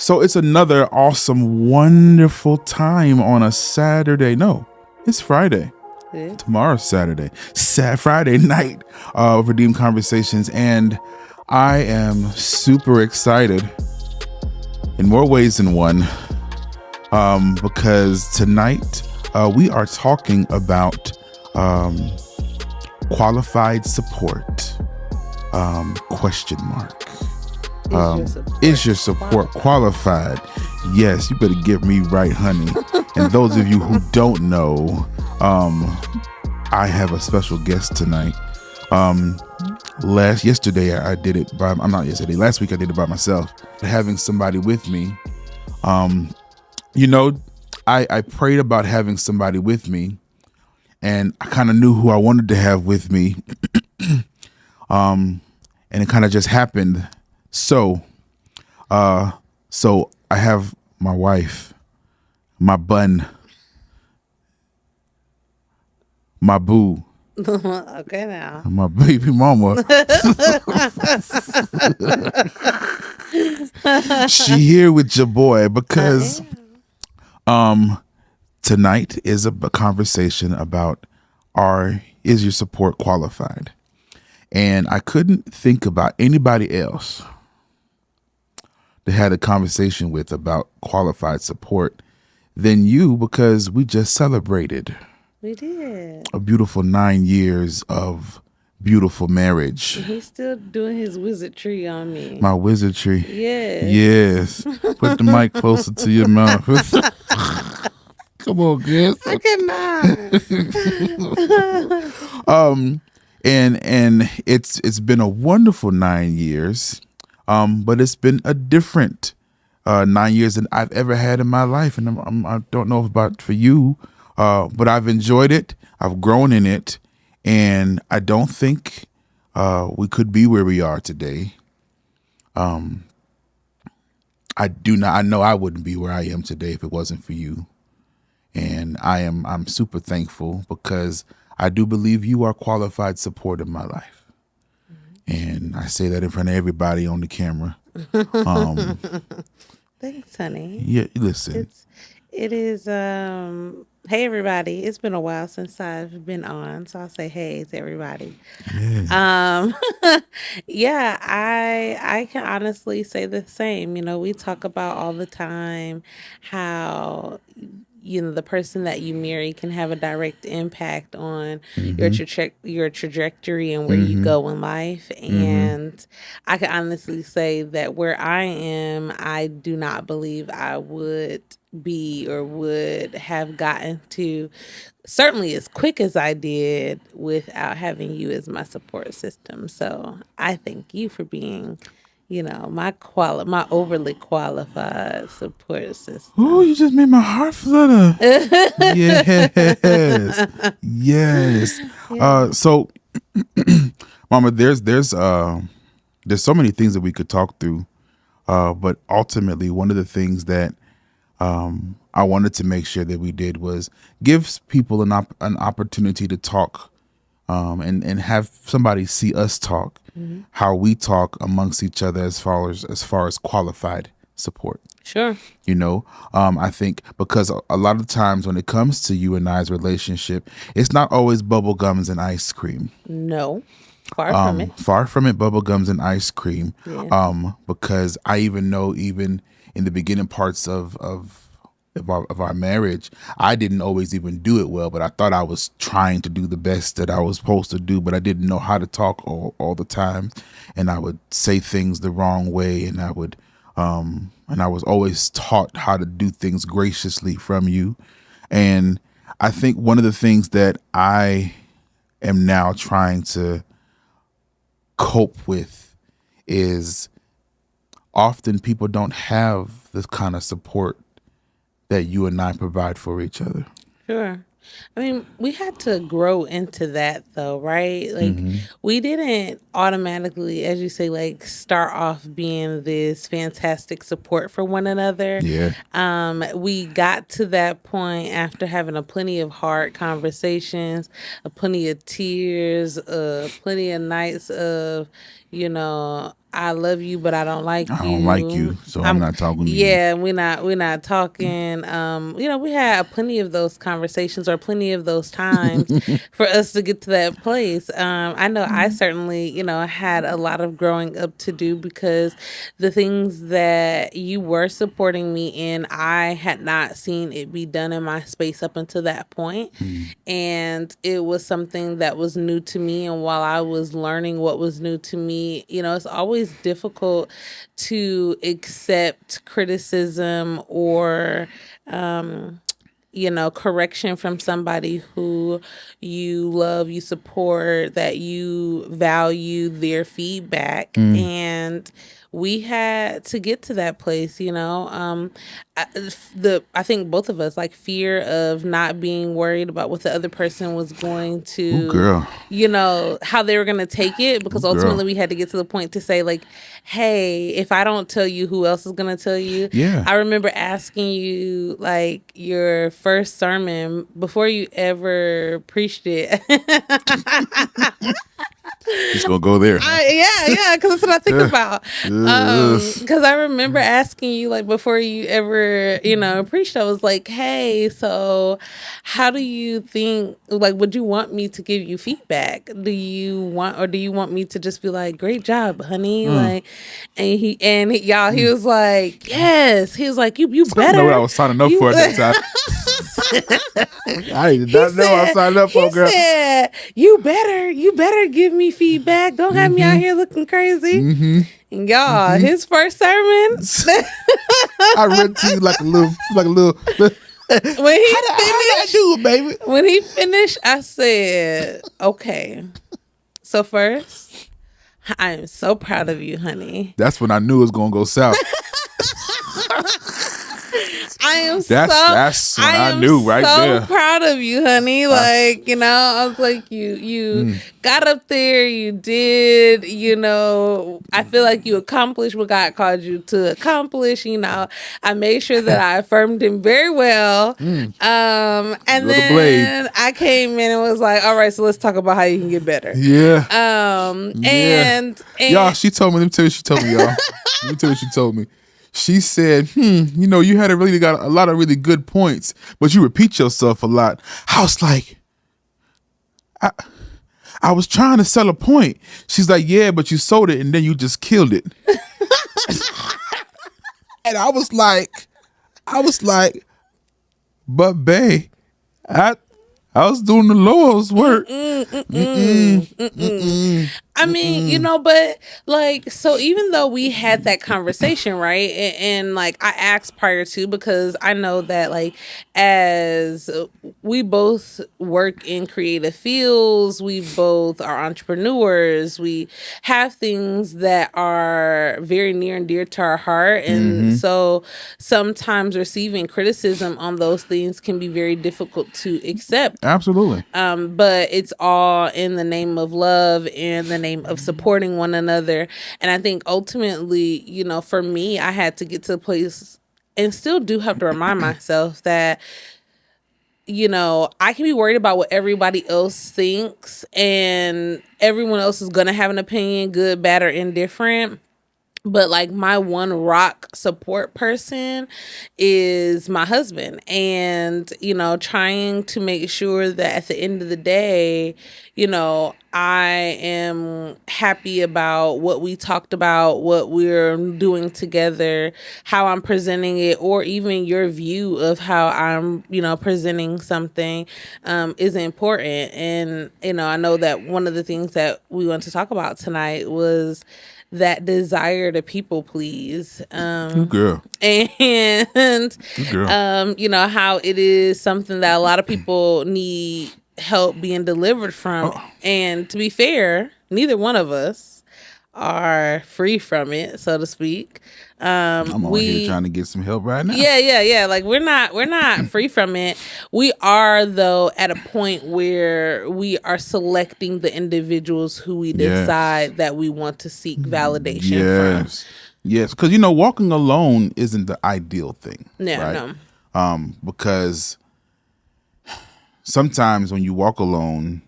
So it's another awesome, wonderful time on a Saturday. No, it's Friday. Yeah. Tomorrow's Saturday. Friday night of Redeemed Conversations. And I am super excited in more ways than one because tonight we are talking about qualified support, question mark. Is your support qualified? Yes, you better get me right, honey. And those of you who don't know, I have a special guest tonight. Last week I did it by myself. Having somebody with me, I prayed about having somebody with me, and I kind of knew who I wanted to have with me, and it kind of just happened. So I have my wife, my bun, my boo. Okay, now. My baby mama. She here with your boy because tonight is a conversation about is your support qualified? And I couldn't think about anybody else to have a conversation with about qualified support than you, because we just celebrated. We did. A beautiful 9 years of beautiful marriage. He's still doing his wizardry on me. My wizardry. Yes. Yes. Put the mic closer to your mouth. Come on, Chris. I cannot. And it's been a wonderful 9 years. But it's been a different 9 years than I've ever had in my life. And I don't know about for you, but I've enjoyed it. I've grown in it. And I don't think we could be where we are today. I know I wouldn't be where I am today if it wasn't for you. And I'm super thankful because I do believe you are qualified support in my life. And I say that in front of everybody on the camera. Thanks, honey. Yeah, listen. It is. Hey, everybody. It's been a while since I've been on, so I'll say hey to everybody. Yeah. Yeah, I can honestly say the same. We talk about all the time how the person that you marry can have a direct impact on your trajectory and where you go in life. And I can honestly say that where I am, I do not believe I would be or would have gotten to certainly as quick as I did without having you as my support system. So I thank you for being my overly qualified support system. Oh, you just made my heart flutter. Yes. Yes. Yeah. So Mama, there's so many things that we could talk through. But ultimately one of the things that I wanted to make sure that we did was give people an opportunity to talk and have somebody see us talk, how we talk amongst each other as far as qualified support. Sure. I think because a lot of times when it comes to you and I's relationship, it's not always bubble gums and ice cream. No. Far from it. Far from it, bubble gums and ice cream. Yeah. Because I even know in the beginning parts of our marriage, I didn't always even do it well, but I thought I was trying to do the best that I was supposed to do, but I didn't know how to talk all the time. And I would say things the wrong way, and I was always taught how to do things graciously from you. And I think one of the things that I am now trying to cope with is often people don't have the kind of support that you and I provide for each other. Sure. I mean, we had to grow into that though, right? Like we didn't automatically, as you say, like start off being this fantastic support for one another. Yeah. We got to that point after having a plenty of hard conversations, a plenty of tears, plenty of nights of, I love you, but I don't like I don't like you. you, so I'm I'm not talking to you. yeah, we're not talking. We had plenty of those conversations or plenty of those times for us to get to that place. I know I certainly, had a lot of growing up to do because the things that you were supporting me in, I had not seen it be done in my space up until that point. And it was something that was new to me. And while I was learning what was new to me, it's always difficult to accept criticism or correction from somebody who you love, you support, that you value their feedback. And we had to get to that place, I think both of us, like, fear of not being worried about what the other person was going Ooh, to, girl. how they were going to take it, Ooh, because girl. ultimately we had to get to the point to say, like, hey, if I don't tell you, who else is going to tell you? Yeah. I remember asking you, like, your first sermon before you ever preached it. Just gonna go there. Yeah, because that's what I think about. Ugh. Because I remember asking you, like, before you ever, preached, I was like, hey, so how do you think, like, would you want me to give you feedback? Do you want me to just be like, great job, honey? Like, he was like, yes. He was like, you I don't know what I better. was signing up You for at that time. I did not know what I was signing up for, he girl. said, you better give me feedback. Don't have me out here looking crazy. And y'all, his first sermon, I read to you like a little. when he How did I do it, baby? when he finished, I said, okay. So first, I am so proud of you, honey. That's when I knew it was gonna go south. That's when I knew right so there. proud of you, honey. Like, I was like, you got up there, you did, I feel like you accomplished what God called you to accomplish. I made sure that I affirmed him very well. And Little blade. then I came in and was like, all right, so let's talk about how you can get better. Yeah. Yeah. And Y'all, she told me. Let me tell you what she told me, y'all. Let me tell you what she told me. She said, you had got a lot of really good points, but you repeat yourself a lot. I was like, I was trying to sell a point. She's like, yeah, but you sold it and then you just killed it. And I was like, but babe, I was doing the Lord's work. I mean, but like, so even though we had that conversation, right? And like, I asked prior to, because I know that, like, as we both work in creative fields, we both are entrepreneurs, we have things that are very near and dear to our heart. And so sometimes receiving criticism on those things can be very difficult to accept. Absolutely. But it's all in the name of love and the name of supporting one another. And I think ultimately, for me, I had to get to a place, and still do have to remind myself that, I can be worried about what everybody else thinks, and everyone else is going to have an opinion, good, bad, or indifferent. But like, my one rock support person is my husband, and trying to make sure that at the end of the day, I am happy about what we talked about, what we're doing together, how I'm presenting it, or even your view of how I'm presenting something is important. And I know that one of the things that we want to talk about tonight was that desire to people please. Good girl. And Good girl. how it is something that a lot of people need help being delivered from. And to be fair, neither one of us are free from it, so to speak. I'm on here trying to get some help right now. Yeah. Like, we're not free from it. We are, though, at a point where we are selecting the individuals who we decide that we want to seek validation from. Yes, because walking alone isn't the ideal thing. Yeah, right? No. Because sometimes when you walk alone,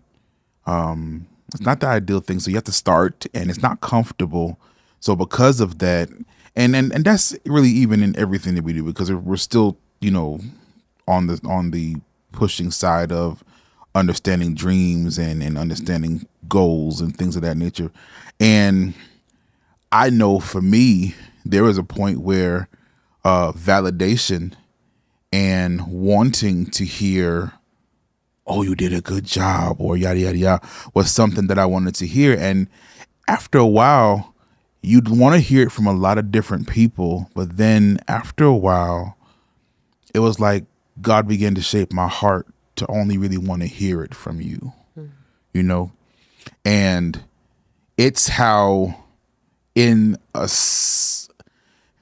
it's not the ideal thing. So you have to start, and it's not comfortable. So because of that, and that's really even in everything that we do, because we're still, on the pushing side of understanding dreams and understanding goals and things of that nature. And I know for me, there was a point where validation and wanting to hear, "Oh, you did a good job," or yada yada yada, was something that I wanted to hear. And after a while, you'd want to hear it from a lot of different people, but then after a while, it was like God began to shape my heart to only really want to hear it from you, you know? And it's how in us,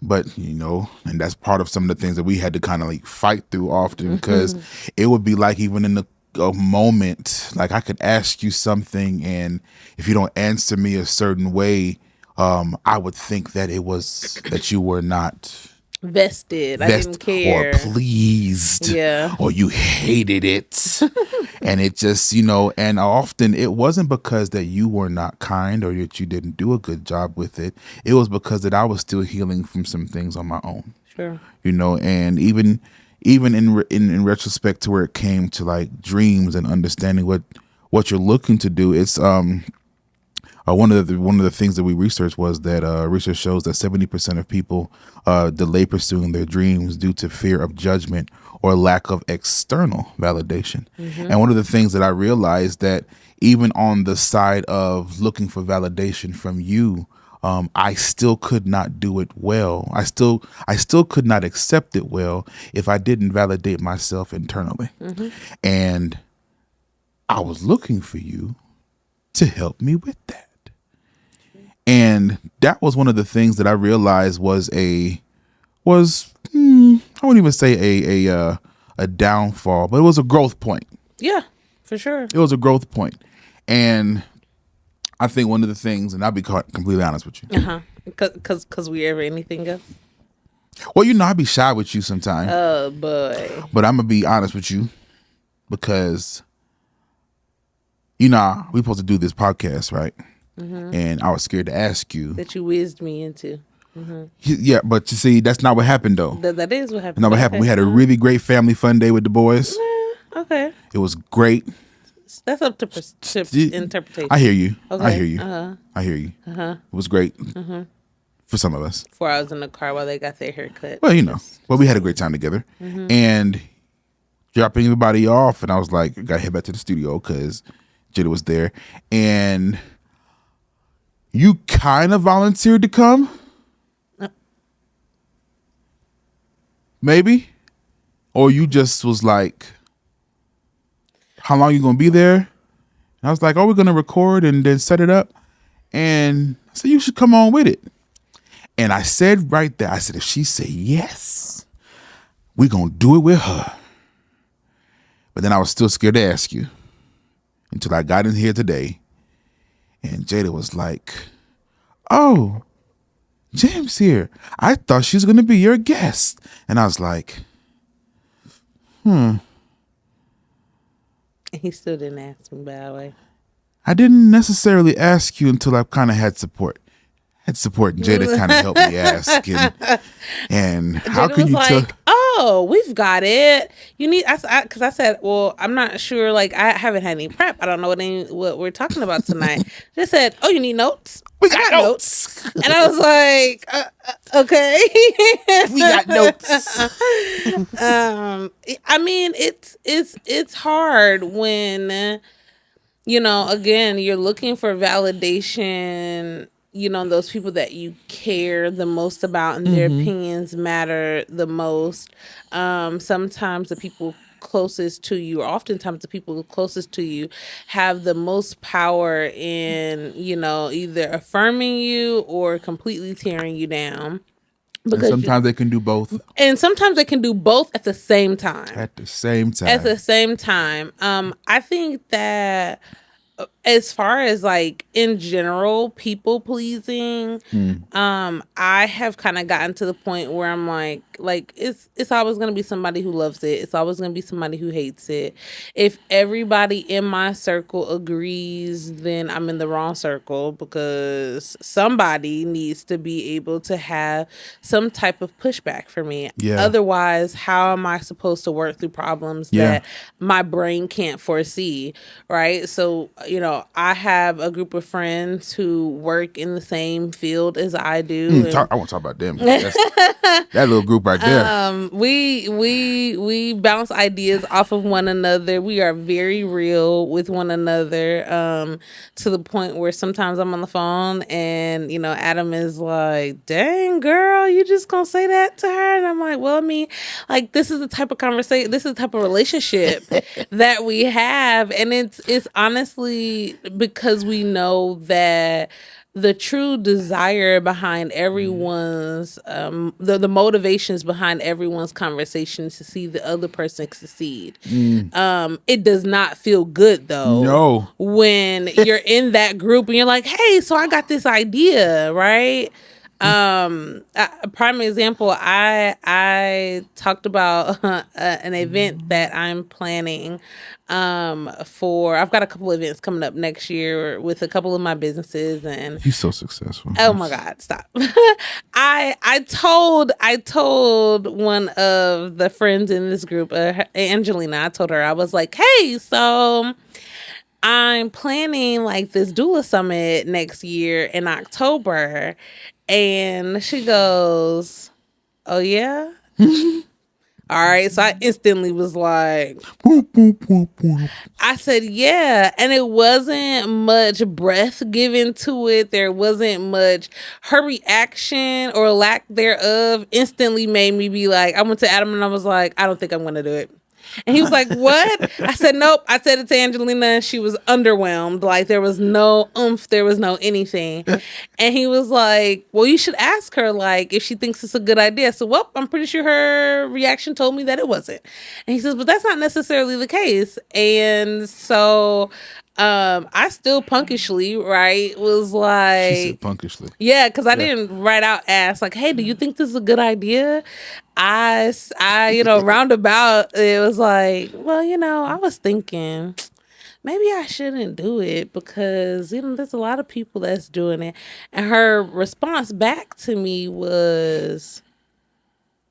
but and that's part of some of the things that we had to kind of like fight through often, because it would be like, even in a moment, like I could ask you something, and if you don't answer me a certain way, I would think that it was that you were not Vested. I didn't or care. pleased, Yeah. or you hated it. And it just, and often it wasn't because that you were not kind or that you didn't do a good job with it. It was because that I was still healing from some things on my own. Sure. And even in retrospect to where it came to like dreams and understanding what you're looking to do, it's one of the things that we researched was that research shows that 70% of people delay pursuing their dreams due to fear of judgment or lack of external validation. And one of the things that I realized, that even on the side of looking for validation from you, I still could not do it well. I still could not accept it well if I didn't validate myself internally. And I was looking for you to help me with that. And that was one of the things that I realized was I wouldn't even say a downfall, but it was a growth point. Yeah, for sure. It was a growth point. And I think one of the things, and I'll be completely honest with you. Cause we ever anything else. Well, I'll be shy with you sometimes. Oh boy. But I'm gonna be honest with you, because we supposed to do this podcast, right? And I was scared to ask you. That you whizzed me into. Yeah, but you see, that's not what happened though. That is what happened. Not what happened. We had a really great family fun day with the boys. Okay. It was great. That's up to interpretation. I hear you. Okay. I hear you. I hear you. It was great for some of us. 4 hours in the car while they got their hair cut. Well, we had a great time together. And dropping everybody off, and I was like, I gotta head back to the studio because Jada was there. And you kind of volunteered to come. Maybe. Or you just was like, how long you gonna be there? And I was like, oh, we're gonna record and then set it up. And I said, you should come on with it. And I said right there, I said, if she say yes, we're gonna do it with her. But then I was still scared to ask you until I got in here today. And Jada was like, oh, James here. I thought she was going to be your guest. And I was like, He still didn't ask me, by the way. I didn't necessarily ask you until I kind of had support. Jada kind of helped me ask. And how Jada can was you tell? like, oh, we've got it. You need, because I said, well, I'm not sure. Like, I haven't had any prep. I don't know what we're talking about tonight. They said, oh, you need notes? We got notes. And I was like, okay. We got notes. I mean, it's hard when, again, you're looking for validation, those people that you care the most about and their opinions matter the most. Sometimes the people closest to you, or oftentimes the people closest to you, have the most power in, either affirming you or completely tearing you down. And sometimes they can do both. And sometimes they can do both at the same time. At the same time. I think that as far as like in general people pleasing, Mm. I have kind of gotten to the point where I'm like it's always going to be somebody who loves it, it's always going to be somebody who hates it. If everybody in my circle agrees, then I'm in the wrong circle, because somebody needs to be able to have some type of pushback for me. Yeah. Otherwise, how am I supposed to work through problems Yeah. that my brain can't foresee, right? So, I have a group of friends who work in the same field as I do, I want to talk about them. That little group right there. we bounce ideas off of one another. We are very real with one another, to the point where sometimes I'm on the phone and Adam is like, "Dang girl, you just gonna say that to her?" And I'm like, "Well, I mean, like, this is the type of conversation, this is the type of relationship that we have," and it's honestly because we know that the true desire behind everyone's the motivations behind everyone's conversation is to see the other person succeed. It does not feel good though No. when you're in that group and you're like, "Hey, so I got this idea," right? A prime example, I talked about an event that I'm planning for. I've got a couple events coming up next year with a couple of my businesses, and He's so successful. oh my God, stop. I told one of the friends in this group, Angelina, I told her, I was like, "Hey, so I'm planning like this doula summit next year in October." And she goes, "Oh yeah?" All right. So I instantly was like, Boop, boop, boop, boop. I said, "Yeah." And it wasn't much breath given to it. There wasn't much. Her reaction or lack thereof instantly made me be like, I went to Adam and I was like, "I don't think I'm going to do it." And he was like, "What?" I said, "Nope." I said it to Angelina and she was underwhelmed. Like, there was no oomph, there was no anything. And he was like, "Well, you should ask her, like, if she thinks it's a good idea." I said, "Well, I'm pretty sure her reaction told me that it wasn't." And he says, "But that's not necessarily the case." And so I still punkishly, right, was She like, said punkishly. yeah, because I Yeah. didn't right out ask, like, "Hey, do you think this is a good idea?" Roundabout, it was like, "Well, I was thinking maybe I shouldn't do it because, there's a lot of people that's doing it." And her response back to me was,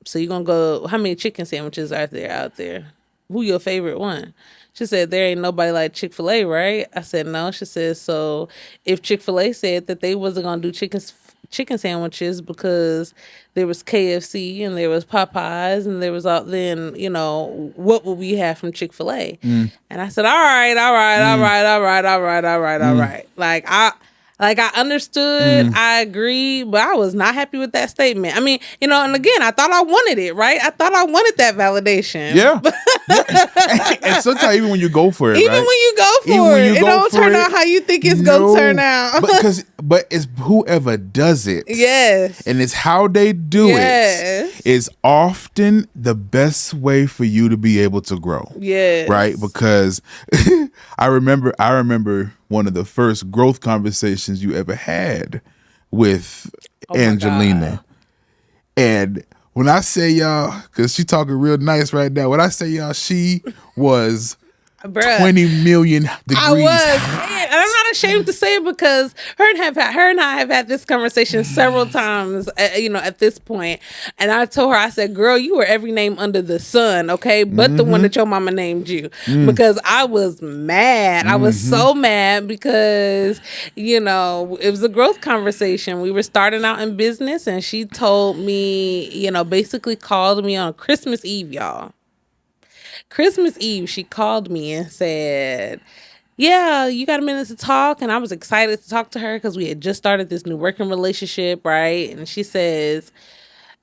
"So you gonna go, how many chicken sandwiches are there out there? Who your favorite one?" She said, "There ain't nobody like Chick-fil-A, right?" I said, "No." She said, "So if Chick-fil-A said that they wasn't gonna do chicken sandwiches because there was KFC and there was Popeyes and there was all, then what would we have from Chick-fil-A?" And I said, "All right, all right, all right, all right, all right, all right, all right." Like I understood, I agree, but I was not happy with that statement. I mean, and again, I thought I wanted it, right? I thought I wanted that validation. Yeah. And sometimes even when you go for it, Even right? when you go Even for when it, you it go don't for turn it, out how you think it's gonna turn out. but it's whoever does it. Yes. And it's how they do Yes. it is often the best way for you to be able to grow. Yes. Right? Because I remember one of the first growth conversations you ever had with my Angelina. And when I say y'all, because she talking real nice right now, when I say y'all, she was Bruh. 20 million degrees. I was, and I'm not ashamed to say it because her and I have had this conversation several times, at this point. And I told her, I said, "Girl, you were every name under the sun, okay, but the one that your mama named you," because I was mad. I was so mad because it was a growth conversation. We were starting out in business, and she told me, basically called me on Christmas Eve, y'all. Christmas Eve, she called me and said, "Yeah, you got a minute to talk?" And I was excited to talk to her because we had just started this new working relationship, right? And she says,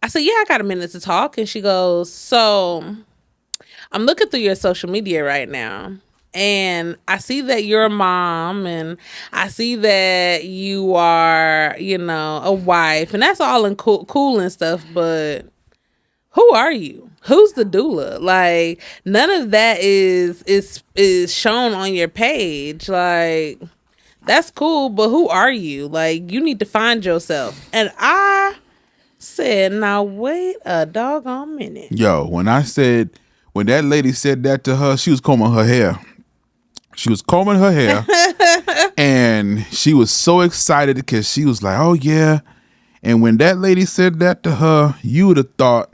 I said, "Yeah, I got a minute to talk." And she goes, "So I'm looking through your social media right now, and I see that you're a mom, and I see that you are, a wife, and that's all in cool and stuff, but who are you?" Who's the doula? Like none of that is shown on your page. Like that's cool, but who are you? Like you need to find yourself. And I said, now wait a doggone minute. Yo, when that lady said that to her, she was combing her hair. She was combing her hair, and she was so excited because she was like, "Oh yeah." And when that lady said that to her, you would have thought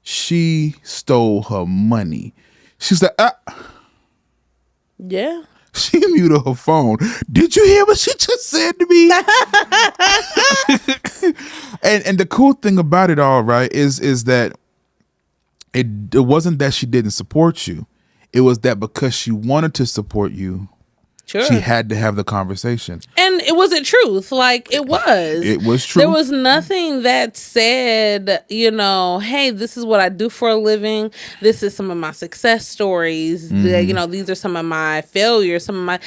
she stole her money. She's like, Yeah. She muted her phone. Did you hear what she just said to me? and the cool thing about it all, right, is that it wasn't that she didn't support you. It was that because she wanted to support you, Sure. she had to have the conversation. And it wasn't truth. Like it was. It was true. There was nothing that said, hey, this is what I do for a living. This is some of my success stories. These are some of my failures. Some of my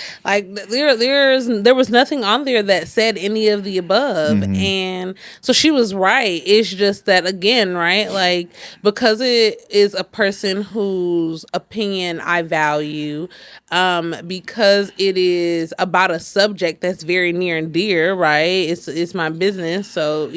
there was nothing on there that said any of the above. And so she was right. It's just that again, right? Like because it is a person whose opinion I value, because it is about a subject that's very near and dear, right? It's my business. So,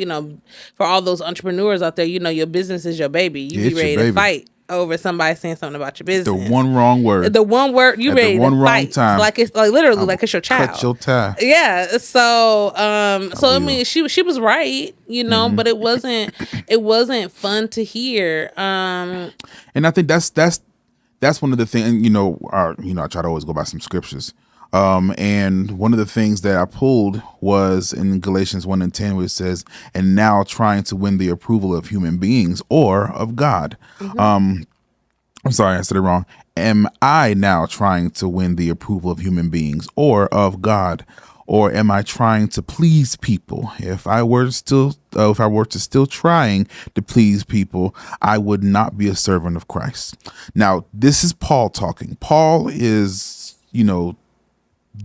for all those entrepreneurs out there, your business is your baby. You be ready to fight over somebody saying something about your business. The one wrong word. The one word you ready to fight. Time. Like it's like literally like it's your child. Cut your tie. Yeah. So I mean she was right, but it wasn't fun to hear. And I think that's one of the things, I try to always go by some scriptures. And one of the things that I pulled was in Galatians 1:10, where it says, and now trying to win the approval of human beings or of God. I'm sorry, I said it wrong. Am I now trying to win the approval of human beings or of God? Or am I trying to please people? If I were still trying to please people, I would not be a servant of Christ. Now, this is Paul talking. Paul is,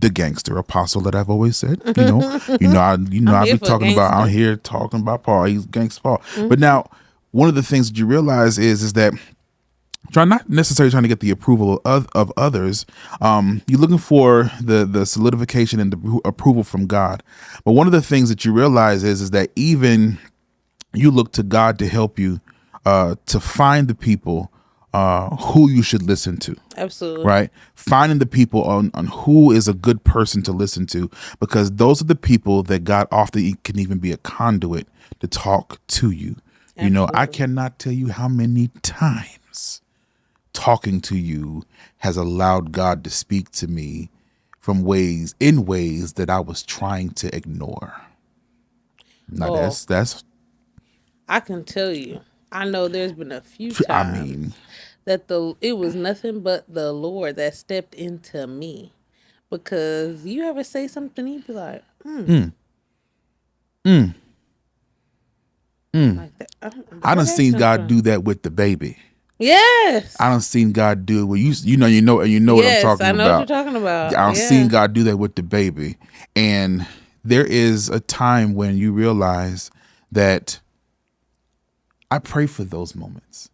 the gangster apostle that I've always said. I've been talking about out here talking about Paul. He's gangster Paul. But now, one of the things that you realize is that not necessarily trying to get the approval of others. You're looking for the solidification and the approval from God. But one of the things that you realize is that even you look to God to help you to find the people who you should listen to. Absolutely. Right? Finding the people on who is a good person to listen to, because those are the people that God often can even be a conduit to talk to you. Absolutely. I cannot tell you how many times talking to you has allowed God to speak to me in ways that I was trying to ignore. Now that's I can tell you. I know there's been a few times that it was nothing but the Lord that stepped into me. Because you ever say something, he'd be like, Like that. I done seen God do that with the baby. Yes. I done seen God do it with you know what I'm talking about. I know what you're talking about. I done seen God do that with the baby. And there is a time when you realize that I pray for those moments.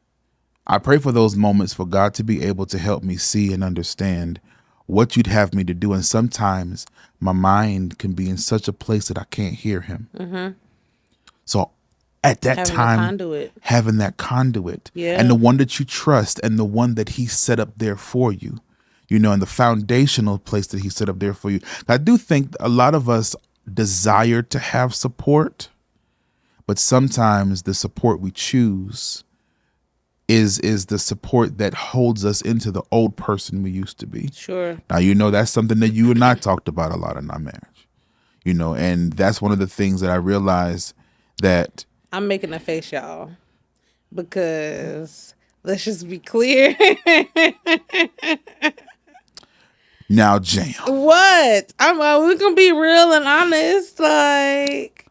I pray for those moments for God to be able to help me see and understand what you'd have me to do. And sometimes my mind can be in such a place that I can't hear him. Mm-hmm. So at that time, having that conduit and the one that you trust and the one that he set up there for you, and the foundational place that he set up there for you. I do think a lot of us desire to have support, but sometimes the support we choose is the support that holds us into the old person we used to be. Sure. Now, that's something that you and I talked about a lot in our marriage, and that's one of the things that I realized that I'm making a face, y'all, because let's just be clear. Now, Jam. What? We're gonna be real and honest, like.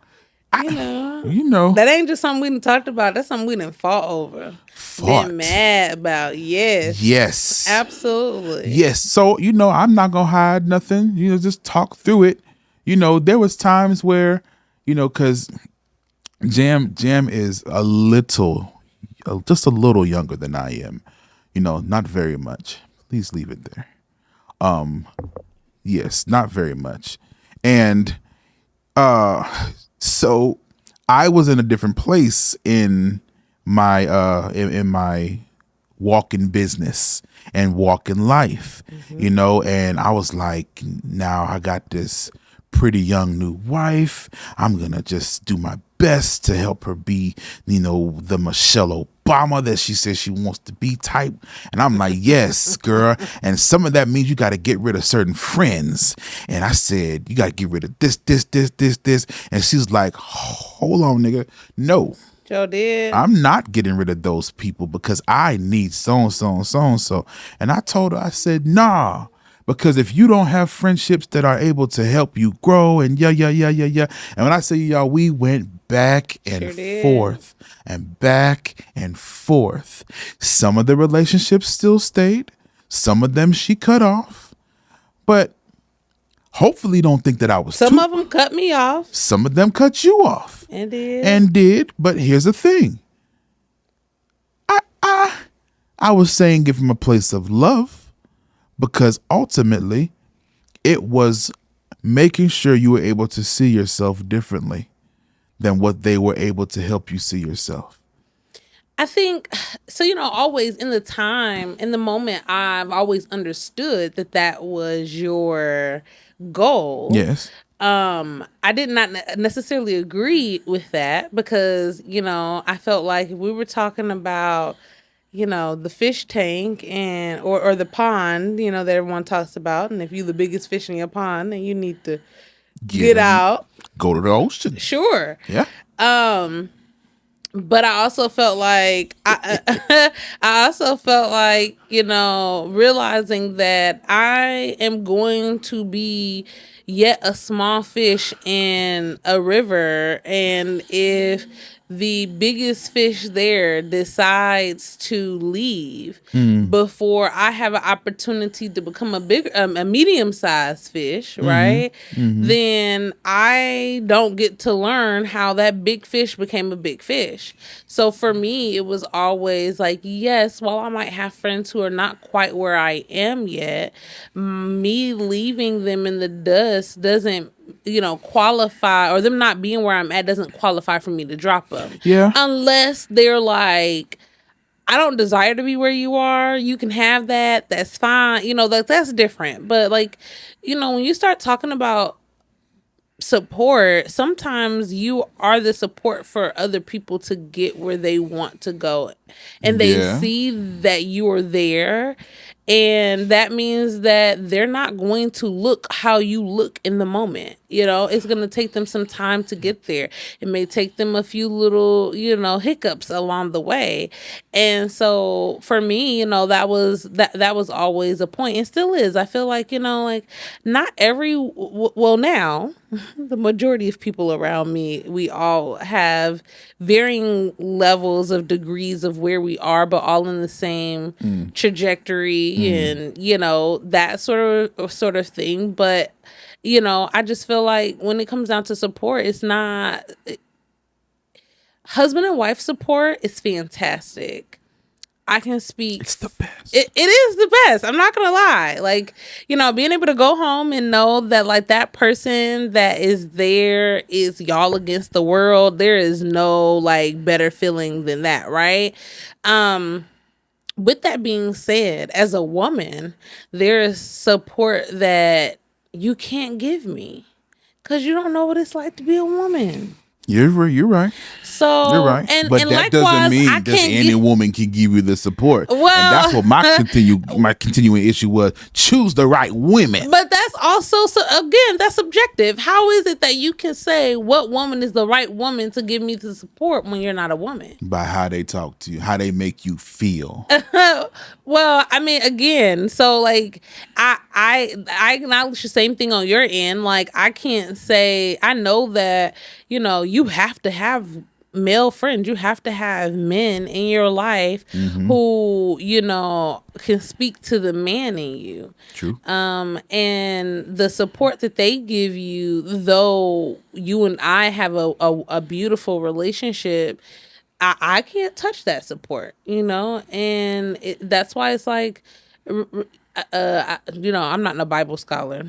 That ain't just something we done talked about. That's something we done fought over. Been mad about. Yes. Absolutely. Yes. So, I'm not going to hide nothing. Just talk through it. There was times where, because Jam is a little just a little younger than I am. Not very much. Please leave it there. Yes, not very much. And so I was in a different place in my walk in business and walk in life, and I was like, now I got this pretty young new wife. I'm gonna just do my best to help her be, the Michelle Obama that she says she wants to be type. And I'm like, yes, girl. And some of that means you got to get rid of certain friends. And I said, you got to get rid of this. And she's like, hold on, nigga. No, Joe did. I'm not getting rid of those people because I need so. And I told her, I said, nah, because if you don't have friendships that are able to help you grow and yeah. And when I say y'all, we went back and forth and back and forth. Some of the relationships still stayed. Some of them she cut off. But hopefully don't think that I was Some of them cut me off. Some of them cut you off. And did. But here's the thing. I was saying it from a place of love, because ultimately it was making sure you were able to see yourself differently than what they were able to help you see yourself. I think so, always in the moment, I've always understood that was your goal. Yes. I did not necessarily agree with that because, I felt like if we were talking about, the fish tank and or the pond, that everyone talks about, and if you're the biggest fish in your pond, then you need to get out, go to the ocean. Sure. Yeah. But I also felt like realizing that I am going to be yet a small fish in a river, and if the biggest fish there decides to leave before I have an opportunity to become a medium-sized fish, right? Then I don't get to learn how that big fish became a big fish. So for me, it was always like, yes, while I might have friends who are not quite where I am yet, me leaving them in the dust doesn't qualify, or them not being where I'm at doesn't qualify for me to drop them. Yeah. Unless they're like, I don't desire to be where you are. You can have that. That's fine. That's different. But like, when you start talking about support, sometimes you are the support for other people to get where they want to go, and they see that you are there, and that means that they're not going to look how you look in the moment. It's going to take them some time to get there. It may take them a few little hiccups along the way. And so for me, that was always a point, and still is. I feel like not now the majority of people around me, we all have varying levels of degrees of where we are, but all in the same trajectory and that sort of thing. But I just feel like when it comes down to support, it's not husband and wife support is fantastic. I can speak. It's the best. It is the best. I'm not going to lie. Like, being able to go home and know that like that person that is there is y'all against the world. There is no like better feeling than that. Right. With that being said, as a woman, there is support that you can't give me because you don't know what it's like to be a woman. You're right. So you're right, but and that doesn't mean that any woman can give you the support. Well, and that's what my continuing issue was. Choose the right women. But that's also again, that's subjective. How is it that you can say what woman is the right woman to give me the support when you're not a woman? By how they talk to you, how they make you feel. Well, I mean, again, so like I acknowledge the same thing on your end. Like I can't say I know that you have to have male friends. You have to have men in your life who, can speak to the man in you. True. And the support that they give you, though you and I have a beautiful relationship, I can't touch that support, and that's why it's like, I'm not a Bible scholar.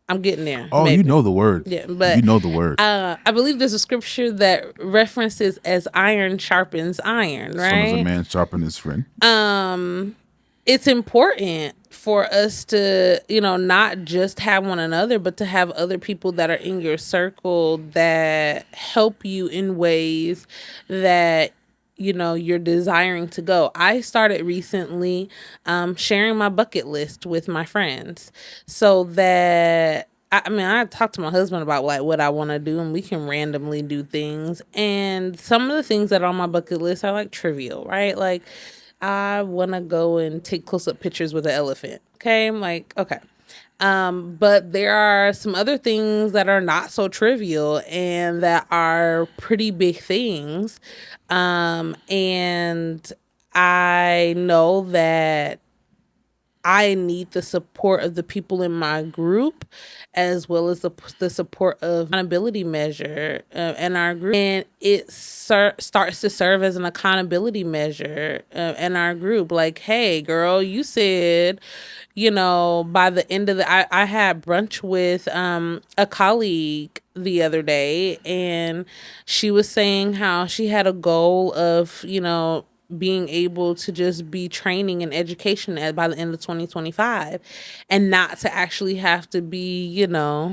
I'm getting there, Oh, you maybe. know the word. Yeah, You but know the word. I believe there's a scripture that references as iron sharpens iron, Son as a right? man sharpen his friend. It's important for us to, not just have one another, but to have other people that are in your circle that help you in ways that you're desiring to go. I started recently sharing my bucket list with my friends so that I talked to my husband about like what I want to do, and we can randomly do things. And some of the things that are on my bucket list are like trivial, right? Like I want to go and take close up pictures with an elephant. Okay. I'm like, okay. But there are some other things that are not so trivial and that are pretty big things. And I know that I need the support of the people in my group, as well as the support of accountability measure in our group, and it starts to serve as an accountability measure in our group. Like, hey, girl, you said, by the end of I had brunch with a colleague the other day, and she was saying how she had a goal of being able to just be training and education by the end of 2025, and not to actually have to be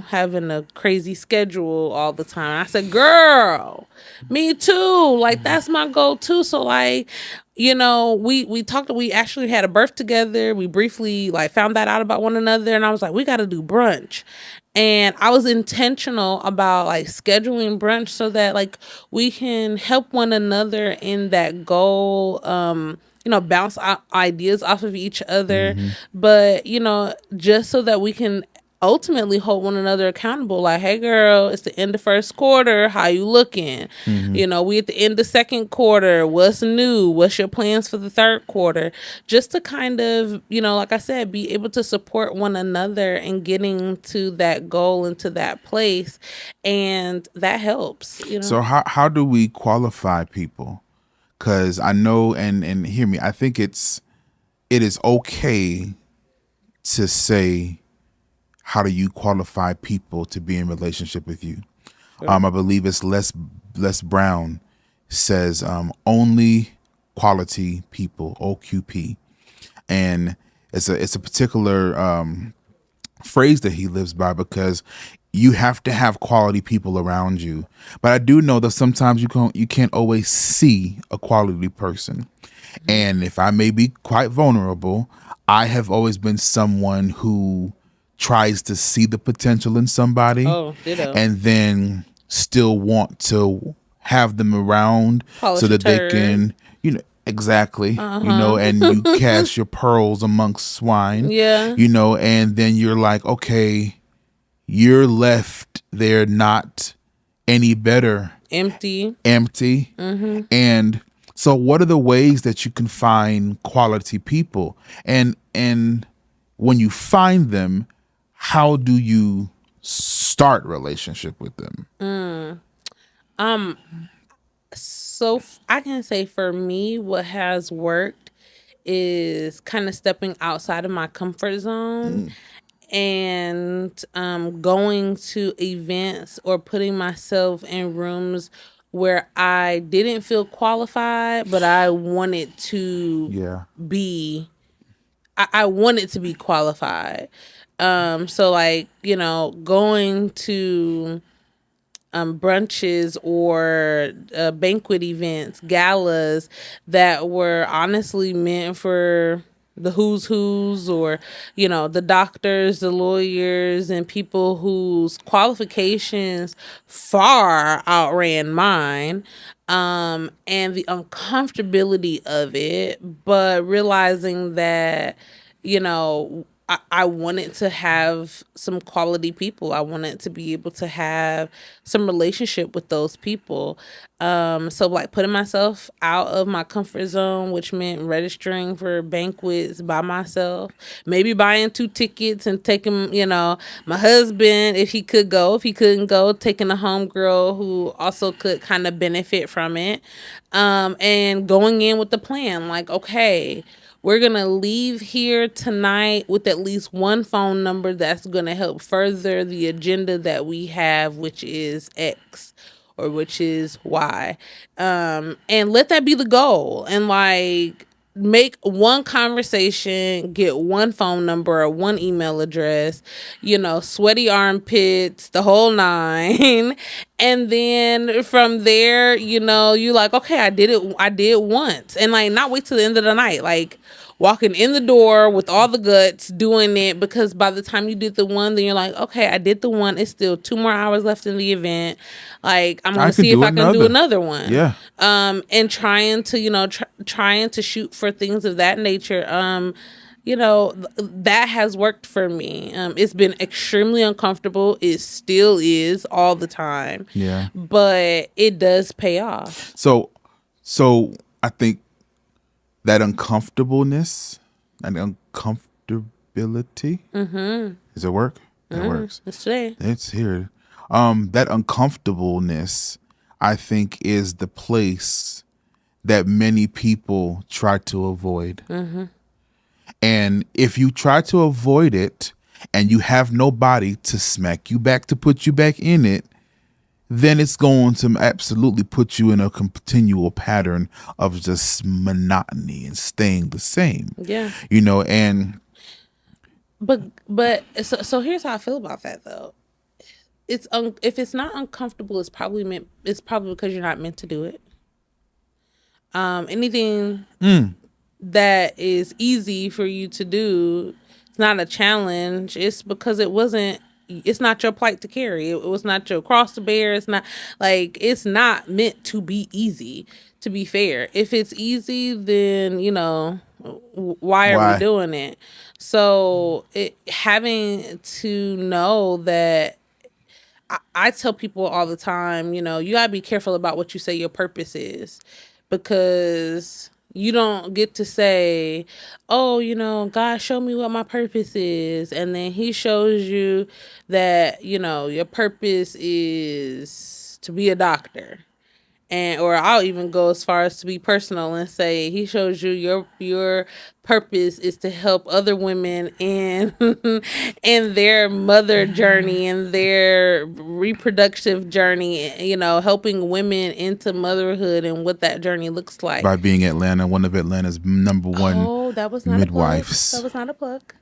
having a crazy schedule all the time. I said, girl, me too, like that's my goal too. So like, we talked, we actually had a birth together. We briefly like found that out about one another, and I was like, we got to do brunch. And I was intentional about like scheduling brunch so that like we can help one another in that goal. Bounce ideas off of each other, Mm-hmm. but just so that we can ultimately hold one another accountable. Like, hey girl, it's the end of first quarter, how you looking? Mm-hmm. We at the end of second quarter, what's new, what's your plans for the third quarter? Just to kind of, like I said, be able to support one another and getting to that goal and to that place, and that helps. So how do we qualify people? Because I know, and hear me, I think it is okay to say, how do you qualify people to be in relationship with you? Sure. I believe it's Les Brown says only quality people, OQP, and it's a particular phrase that he lives by, because you have to have quality people around you. But I do know that sometimes you can't always see a quality person. And if I may be quite vulnerable, I have always been someone who tries to see the potential in somebody Oh, ditto. and then still want to have them around so Polish a that they turd. can, exactly, Uh-huh. and you cast your pearls amongst swine, Yeah. and then you're like, okay, you're left there not any better, Empty. empty. And so what are the ways that you can find quality people? And when you find them, how do you start relationship with them? So I can say for me, what has worked is kind of stepping outside of my comfort zone Mm, and going to events or putting myself in rooms where I didn't feel qualified, but I wanted to yeah. be. I wanted to be qualified. So like going to brunches or banquet events, galas that were honestly meant for the who's, or the doctors, the lawyers, and people whose qualifications far outran mine, and the uncomfortability of it, but realizing that you know I wanted to have some quality people. I wanted to be able to have some relationship with those people. So like putting myself out of my comfort zone, which meant registering for banquets by myself, maybe buying 2 tickets and taking, my husband, if he could go, if he couldn't go, taking a homegirl who also could kind of benefit from it. And going in with the plan, like, okay, we're going to leave here tonight with at least one phone number that's going to help further the agenda that we have, which is X or which is Y. And let that be the goal. And like, make one conversation, get one phone number or one email address, sweaty armpits, the whole nine. And then from there, you like, okay, I did it. I did once. And like, not wait till the end of the night. Like, walking in the door with all the guts doing it, because by the time you did the one, then you're like, okay, I did the one. It's still 2 more hours left in the event. Like, I'm gonna see if I can do another one. Yeah. And trying to trying to shoot for things of that nature. That has worked for me. It's been extremely uncomfortable. It still is all the time. Yeah. But it does pay off. So I think that uncomfortableness and uncomfortability. Does it work? That works. It's today. It's here. That uncomfortableness, I think, is the place that many people try to avoid. And if you try to avoid it and you have nobody to smack you back, to put you back in it, then it's going to absolutely put you in a continual pattern of just monotony and staying the same. Yeah. And but so here's how I feel about that though. It's if it's not uncomfortable, it's probably because you're not meant to do it. Anything that is easy for you to do, it's not a challenge. It's because it's not your plight to carry. It was not your cross to bear. It's not meant to be easy, to be fair. If it's easy, then, why are we doing it? So having to know that, I tell people all the time, you gotta be careful about what you say your purpose is, because you don't get to say, oh, God, show me what my purpose is. And then he shows you that, your purpose is to be a doctor. Or I'll even go as far as to be personal and say he shows you your purpose is to help other women in in their mother journey and their reproductive journey, helping women into motherhood and what that journey looks like. By being one of Atlanta's number one that was not midwives. That was not a plug.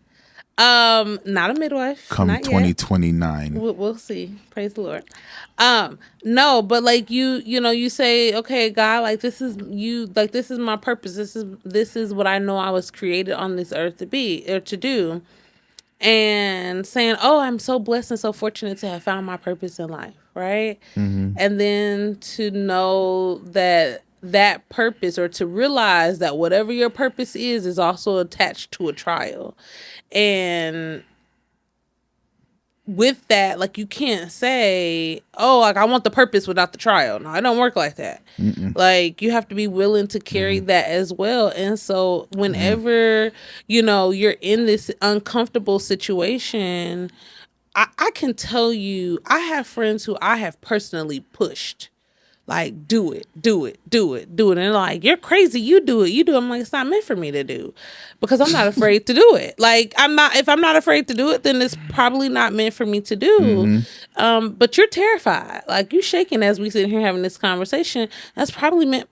Not a midwife. Come not 2029. We'll see. Praise the Lord. No, but like you say, okay, God, like this is my purpose. This is what I know I was created on this earth to be or to do. And saying, oh, I'm so blessed and so fortunate to have found my purpose in life, right? And then to know that purpose, or to realize that whatever your purpose is also attached to a trial. And with that, like, you can't say, oh, like, I want the purpose without the trial. No, it don't work like that. Like, you have to be willing to carry that as well. And so whenever, you're in this uncomfortable situation, I can tell you, I have friends who I have personally pushed. Like, do it. And they're like, you're crazy. You do it. I'm like, it's not meant for me to do, because I'm not afraid to do it. Like, if I'm not afraid to do it, then it's probably not meant for me to do. But you're terrified. Like, you shaking as we sit here having this conversation. That's probably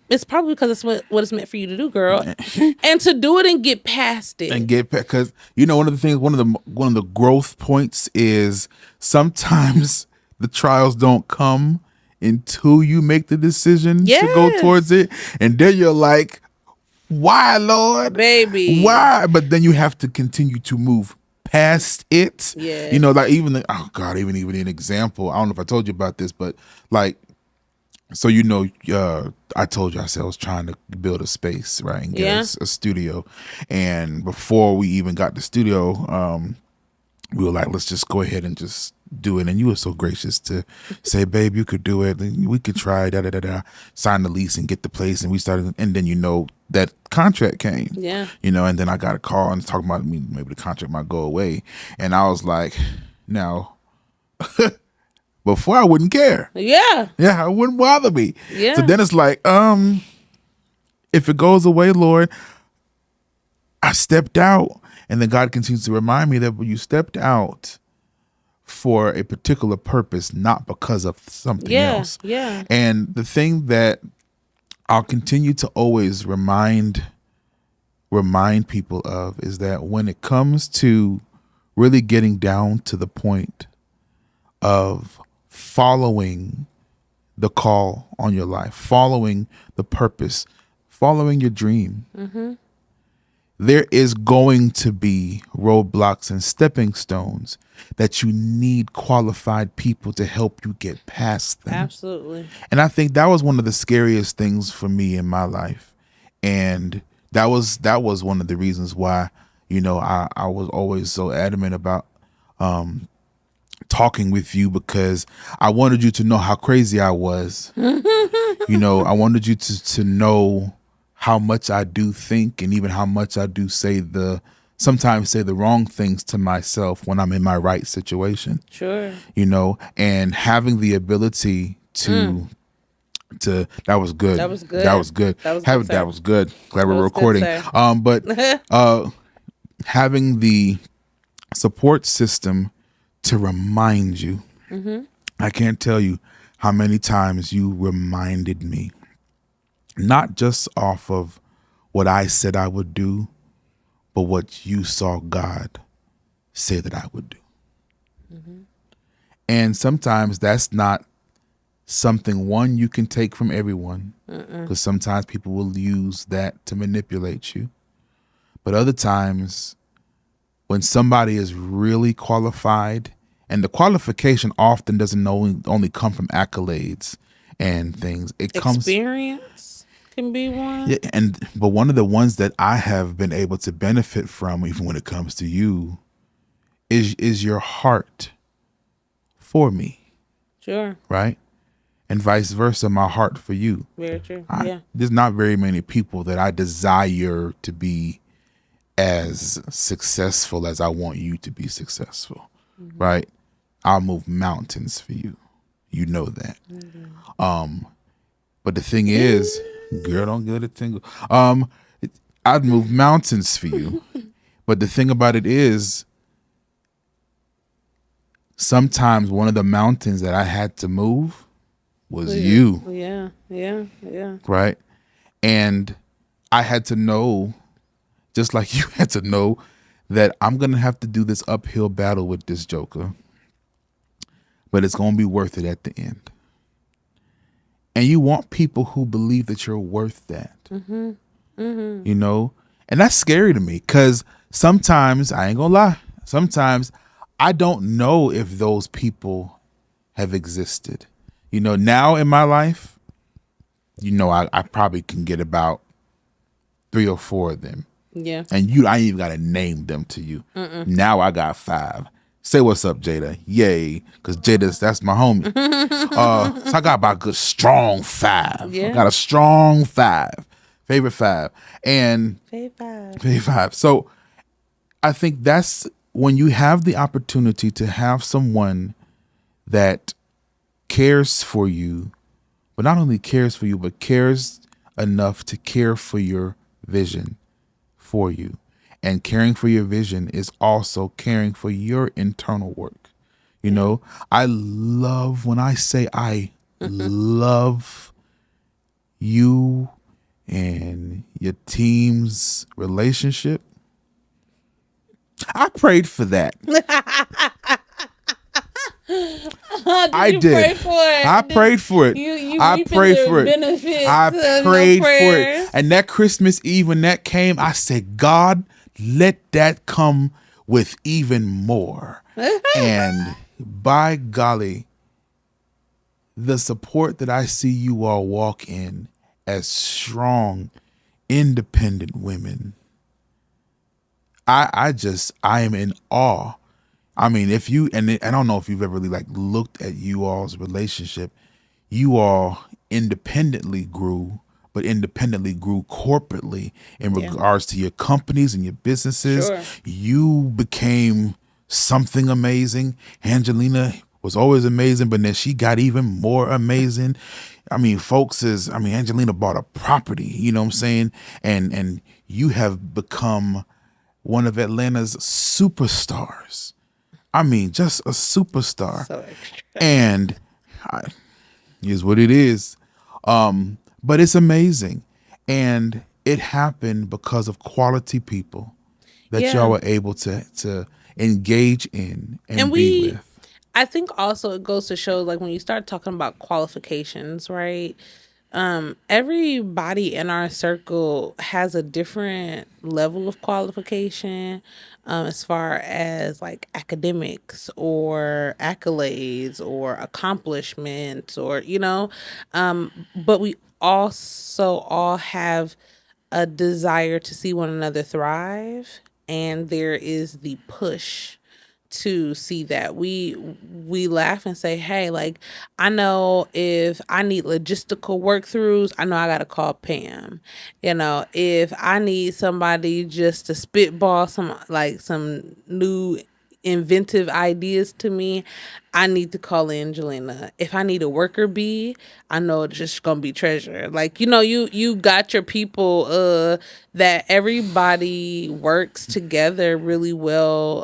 it's probably because it's what it's meant for you to do, girl. And to do it and get past it. Because, one of the things, one of the growth points is sometimes the trials don't come until you make the decision to go towards it. And then you're like, why, Lord? Baby. Why? But then you have to continue to move past it. Yeah. Like even an example. I don't know if I told you about this, but like So I told you, I said I was trying to build a space, right, and get Yeah. a studio. And before we even got the studio, we were like, let's just go ahead and just do it. And you were so gracious to say, babe, you could do it. And we could try, da da da da. Sign the lease and get the place. And we started, and then that contract came. Yeah. And then I got a call and talking about maybe the contract might go away. And I was like, now. Before I wouldn't care. Yeah. Yeah, it wouldn't bother me. Yeah. So then it's like, if it goes away, Lord, I stepped out. And then God continues to remind me that when you stepped out for a particular purpose, not because of something else. Yeah. And the thing that I'll continue to always remind people of is that when it comes to really getting down to the point of following the call on your life, following the purpose, following your dream, there is going to be roadblocks and stepping stones that you need qualified people to help you get past them. Absolutely. And I think that was one of the scariest things for me in my life. And that was one of the reasons why, I was always so adamant about talking with you, because I wanted you to know how crazy I was. I wanted you to know how much I do think, and even how much I do sometimes say the wrong things to myself when I'm in my right situation. Sure. And having the ability to that was good. That was good. That was good. That was good, sir. That was good. Glad we're was good, recording. sir. But having the support system to remind you. I can't tell you how many times you reminded me, not just off of what I said I would do, but what you saw God say that I would do. And sometimes that's not something, one, you can take from everyone, because sometimes people will use that to manipulate you. But other times, when somebody is really qualified, and the qualification often doesn't only come from accolades and things. It comes Experience can be one. Yeah, but one of the ones that I have been able to benefit from, even when it comes to you, is your heart for me, Sure. right? And vice versa, my heart for you. Very true. Yeah. There's not very many people that I desire to be as successful as I want you to be successful, right? I'll move mountains for you. You know that. But the thing is, girl, don't get a tingle. I'd move mountains for you. But the thing about it is, sometimes one of the mountains that I had to move was you. Yeah. Right? And I had to know, just like you had to know, that I'm going to have to do this uphill battle with this joker. But it's going to be worth it at the end. And you want people who believe that you're worth that. And that's scary to me, because sometimes, I ain't gonna lie, sometimes I don't know if those people have existed. Now in my life, I probably can get about 3 or 4 of them. Yeah. And I ain't even got to name them to you. Now I got 5. Say what's up, Jada. Yay. Because that's my homie. So I got about a good strong 5. Yeah. I got a strong 5. Favorite 5. And Favorite 5. So I think that's when you have the opportunity to have someone that cares for you, but not only cares for you, but cares enough to care for your vision for you. And caring for your vision is also caring for your internal work. I love, when I say I love you and your team's relationship, I prayed for that. I did. Pray for it? I prayed for it. I prayed for it. I prayed for it. And that Christmas Eve, when that came, I said, God, let that come with even more. And by golly, the support that I see you all walk in as strong, independent women, I am in awe. I mean, if you, and I don't know if you've ever really like looked at you all's relationship, you all independently grew, but independently grew corporately in Yeah. regards to your companies and your businesses. Sure. You became something amazing. Angelina was always amazing, but then she got even more amazing. I mean, Angelina bought a property, you know what I'm saying? And you have become one of Atlanta's superstars. I mean, just a superstar. So extra. And I, is what it is. But it's amazing. And it happened because of quality people that y'all Yeah. were able to engage in And and be with. I think also it goes to show, like, when you start talking about qualifications, right? Everybody in our circle has a different level of qualification, as far as like academics or accolades or accomplishments, or but we also all have a desire to see one another thrive, and there is the push to see that. We laugh and say, hey, like, I know if I need logistical work throughs, I know I gotta call Pam. If I need somebody just to spitball some new inventive ideas to me, I need to call Angelina. If I need a worker bee, I know it's just gonna be Treasure. Like, you got your people, that everybody works together really well,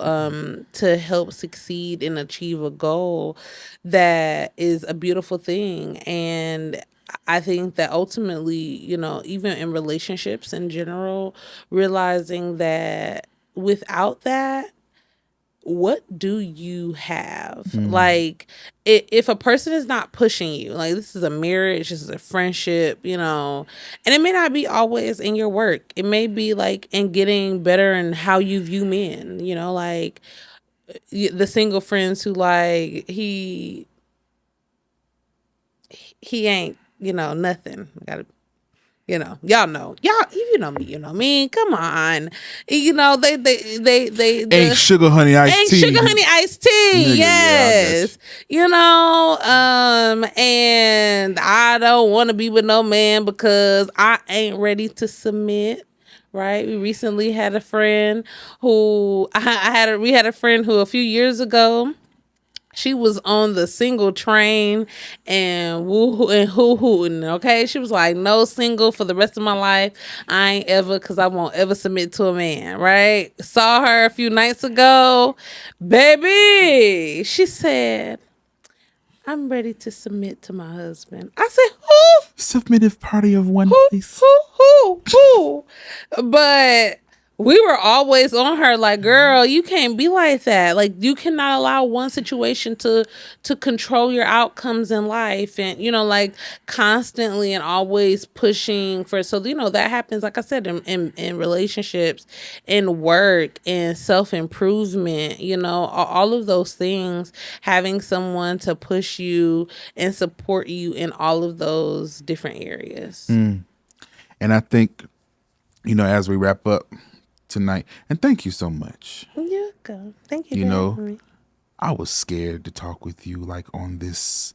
to help succeed and achieve a goal that is a beautiful thing. And I think that ultimately, even in relationships in general, realizing that without that, what do you have? Like, if a person is not pushing you, like, this is a marriage, this is a friendship, and it may not be always in your work. It may be like in getting better in how you view men, like the single friends who, like, he ain't, nothing. Gotta, y'all know, y'all, if you know me, you know me. Come on, Ain't sugar honey iced ain't tea. sugar honey iced tea. Nigga, yeah, I got you. Yes, and I don't want to be with no man because I ain't ready to submit. Right. We recently had a friend who we had a friend who a few years ago, she was on the single train and woo and hoo hooting. Okay, she was like, "No single for the rest of my life. I ain't ever, cause I won't ever submit to a man." Right? Saw her a few nights ago, baby. She said, "I'm ready to submit to my husband." I said, "Who? Submissive party of one, Who? please. Who?" But we were always on her, like, girl, you can't be like that. Like, you cannot allow one situation to control your outcomes in life. And, like, constantly and always pushing for, so, that happens, like I said, in relationships, in work, in self-improvement, all of those things, having someone to push you and support you in all of those different areas. And I think, as we wrap up tonight, and thank you so much. You're welcome. Thank you You for know, having me. I was scared to talk with you like on this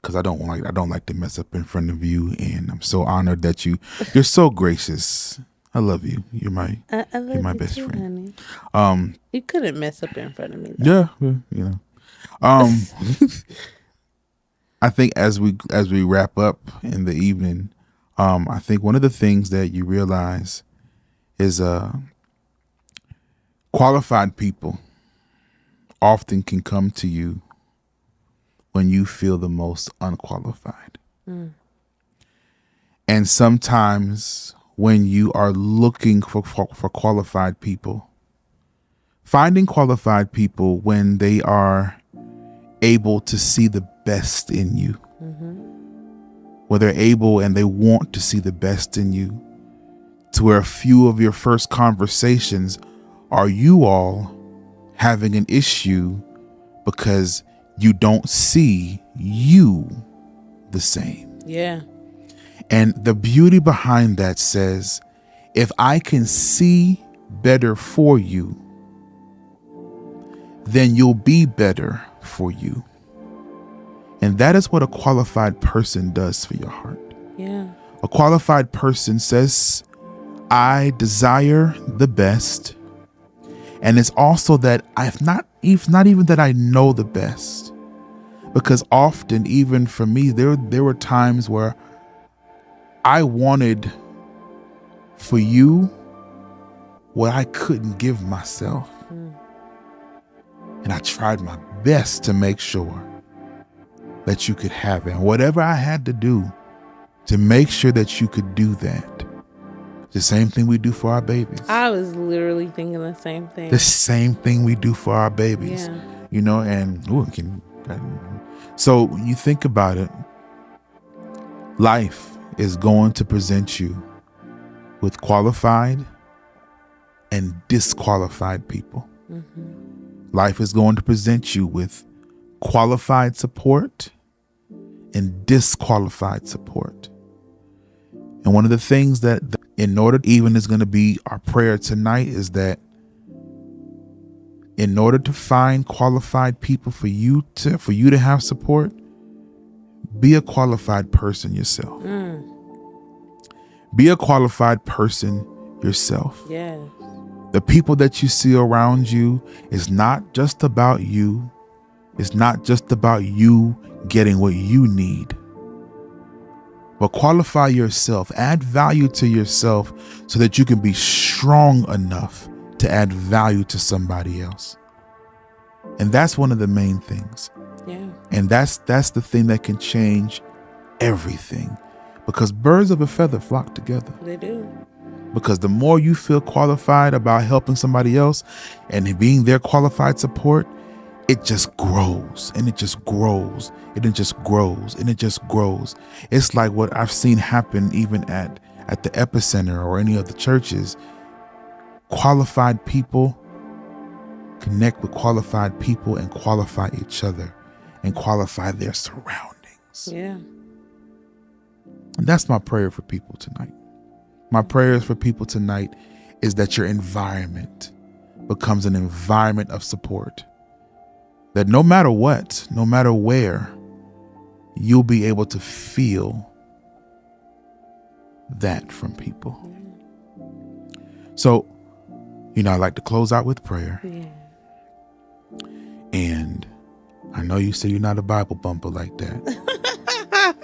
because I don't like to mess up in front of you, and I'm so honored that you're so gracious. I love you. You're my I love my you best too, friend. honey. You couldn't mess up in front of me, though. Yeah. I think as we wrap up in the evening, I think one of the things that you realize is qualified people often can come to you when you feel the most unqualified. And sometimes when you are looking for qualified people, finding qualified people when they are able to see the best in you, where they're able and they want to see the best in you, to where a few of your first conversations are you all having an issue because you don't see you the same. Yeah. And the beauty behind that says, if I can see better for you, then you'll be better for you. And that is what a qualified person does for your heart. Yeah. A qualified person says, I desire the best. And it's also that not even that I know the best. Because often, even for me, there were times where I wanted for you what I couldn't give myself. And I tried my best to make sure that you could have it. And whatever I had to do to make sure that you could do that. The same thing we do for our babies. I was literally thinking the same thing. The same thing we do for our babies. Yeah. You know, and so when you think about it, life is going to present you with qualified and disqualified people. Life is going to present you with qualified support and disqualified support. And one of the things that in order even is going to be our prayer tonight is that in order to find qualified people for you to have support, be a qualified person yourself. Be a qualified person yourself. Yes. The people that you see around you is not just about you. It's not just about you getting what you need. But qualify yourself, add value to yourself so that you can be strong enough to add value to somebody else. And that's one of the main things. Yeah. And that's the thing that can change everything. Because birds of a feather flock together. They do. Because the more you feel qualified about helping somebody else and being their qualified support, it just grows and it just grows and it just grows and it just grows. It's like what I've seen happen even at the Epicenter or any of the churches. Qualified people connect with qualified people and qualify each other and qualify their surroundings. Yeah. And that's my prayer for people tonight. My prayers for people tonight is that your environment becomes an environment of support. That no matter what, no matter where, you'll be able to feel that from people. So, I like to close out with prayer. Yeah. And I know you say you're not a Bible bumper like that.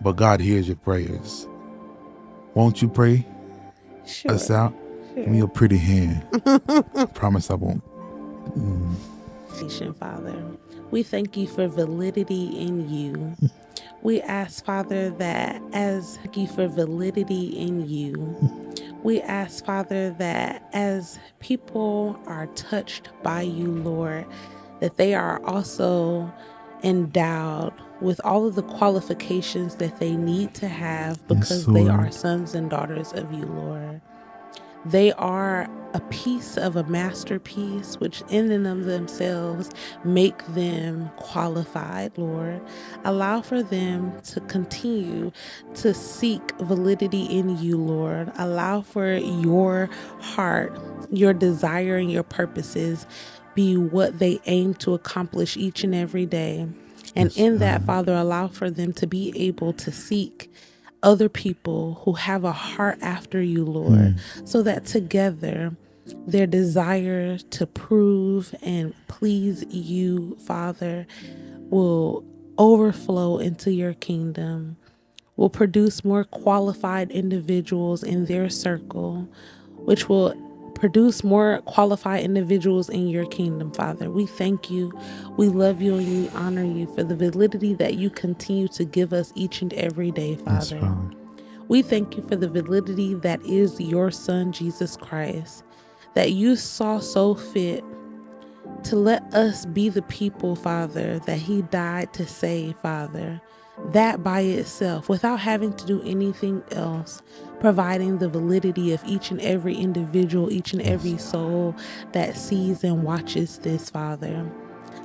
But God hears your prayers. Won't you pray us out? Sure. Give me your pretty hand. Promise I won't. Father, we thank you for validity in you. We ask, Father, that as people are touched by you, Lord, that they are also endowed with all of the qualifications that they need to have because they are sons and daughters of you, Lord. They are a piece of a masterpiece, which in and of themselves make them qualified, Lord. Allow for them to continue to seek validity in you, Lord. Allow for your heart, your desire, and your purposes be what they aim to accomplish each and every day. And in that, Father, allow for them to be able to seek other people who have a heart after you, Lord, so that together their desire to prove and please you, Father, will overflow into your kingdom, will produce more qualified individuals in their circle, which will produce more qualified individuals in your kingdom, Father. We thank you, we love you, and we honor you for the validity that you continue to give us each and every day, Father. Yes, Father. We thank you for the validity that is your Son, Jesus Christ, that you saw so fit to let us be the people, Father, that he died to save, Father. That by itself, without having to do anything else, providing the validity of each and every individual, each and every soul that sees and watches this, Father.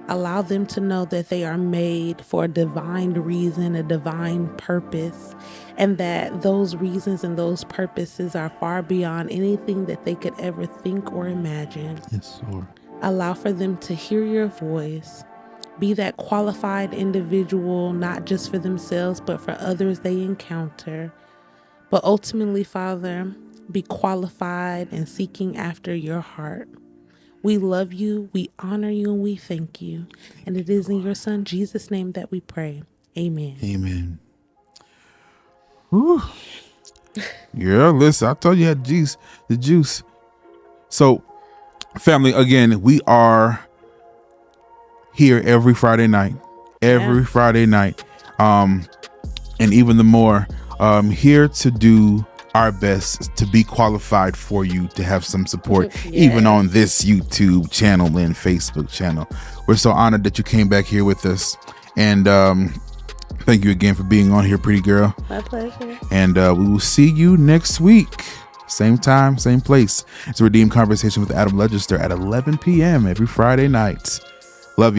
Allow them to know that they are made for a divine reason, a divine purpose, and that those reasons and those purposes are far beyond anything that they could ever think or imagine. Yes, Lord. Allow for them to hear your voice, be that qualified individual, not just for themselves, but for others they encounter. But ultimately, Father, be qualified and seeking after your heart. We love you, we honor you, and we thank you. And it is in your Son, Jesus' name, that we pray. Amen. Amen. Whew. Yeah, listen, I told you I had the juice. So, family, again, we are here every Friday night. Friday night. And even the more, here to do our best to be qualified for you to have some support, even on this YouTube channel and Facebook channel. We're so honored that you came back here with us. And thank you again for being on here, pretty girl. My pleasure. And we will see you next week. Same time, same place. It's a Redeemed Conversation with Adam Legister at 11 p.m. every Friday night.